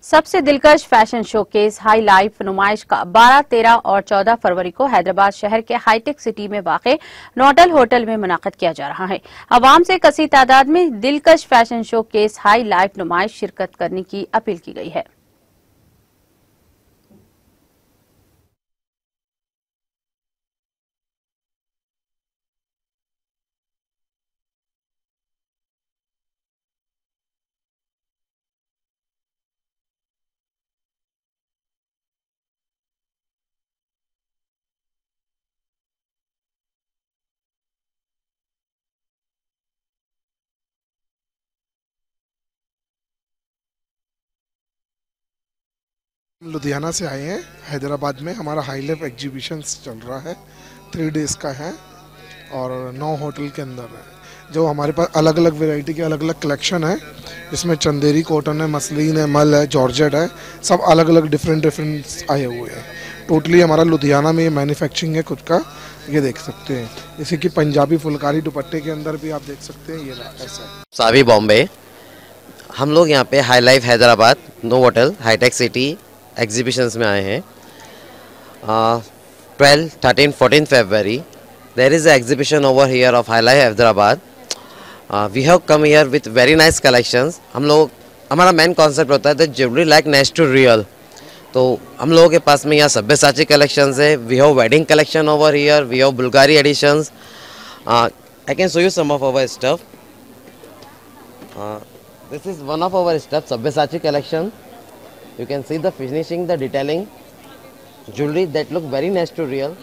सबसे दिलकश fashion showcase high life नुमाइश का 12, 13 और 14 फरवरी को हैदराबाद शहर के हाईटेक सिटी में वाक़े नोडल होटल में मुनाक़िद किया जा रहा है। अवाम से कसी तादाद में दिलकश फैशन शोकेस हाई लाइफ नुमाइश शिरकत करने की अपील की गई है। लुधियाना से आए हैं। हैदराबाद में हमारा हाई लाइफ एग्जीबिशंस चल रहा है, 3 डेज़ का है और 9 होटल के अंदर है। जो हमारे पास अलग अलग वैरायटी के अलग अलग कलेक्शन है, इसमें चंदेरी कॉटन है, मसलिन है, मल है, जॉर्जेट है, सब अलग अलग डिफरेंट आए हुए हैं। टोटली हमारा लुधियाना में ये मैन्युफैक्चरिंग है खुद का, ये देख सकते हैं। इसी की पंजाबी फुलकारी दुपट्टे के अंदर भी आप देख सकते हैं, ये ऐसा है। सावी बॉम्बे, हम लोग यहाँ पे हाई लाइफ हैदराबाद नो होटल हाईटेक सिटी एग्जीबिशंस में आए हैं। 12, 13, 14 फरवरी there is a exhibition over here of high life Hyderabad. We have come here with very nice collections. हम लोग, हमारा मेन कॉन्सेप्ट होता है that jewellery like next to real. तो हम लोगों के पास में यहाँ सब्यसाची कलेक्शंस है। We have wedding collection over here, we have Bulgari editions. I can show you some of our stuff. This is one of our stuff, Sabyasachi collection. You can see the finishing, the detailing, jewelry that look very nice to real.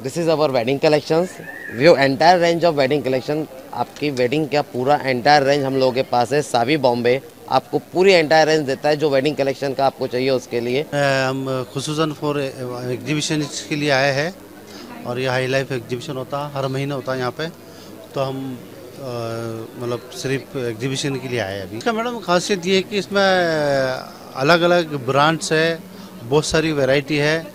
This is our wedding collections. We have entire range of wedding collection. आपकी wedding का पूरा entire range हम लोगों के पास है। सावी बॉम्बे आपको पूरी entire range देता है जो wedding collection का आपको चाहिए उसके लिए। हम खुसूसन फॉर एग्जीबिशन के लिए आए हैं और ये हाई लाइफ एग्जीबिशन होता है, हर महीने होता है यहाँ पे। तो हम मतलब सिर्फ एग्जीबिशन के लिए आए हैं अभी। इसका मैडम खासियत ये है कि इसमें अलग अलग ब्रांड्स है, बहुत सारी वैरायटी है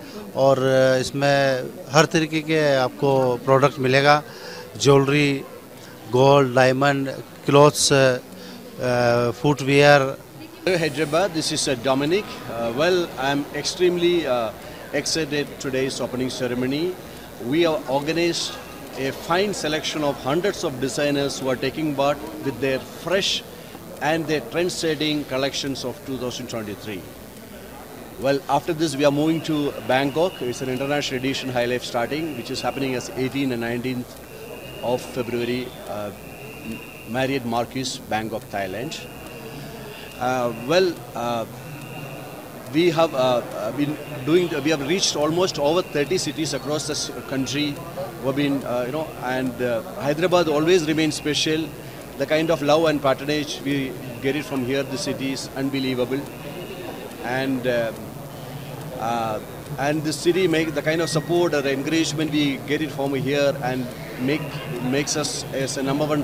और इसमें हर तरीके के आपको प्रोडक्ट मिलेगा। Jewellery, gold, diamond, clothes, footwear. Hyderabad, this is Dominic. Well, I'm extremely excited today's opening ceremony. We have organized a fine selection of hundreds of designers who are taking part with their fresh and their trend-setting collections of 2023. Well, after this we are moving to Bangkok. It's an international edition high life starting, which is happening as 18th and 19th of February, Marriott Marquis, Bangkok, Thailand. We have we have reached almost over 30 cities across this country. We've been, and Hyderabad always remains special. The kind of love and patronage we get it from here, the city is unbelievable. And the city the kind of support or the encouragement we get it from here and makes us as a #1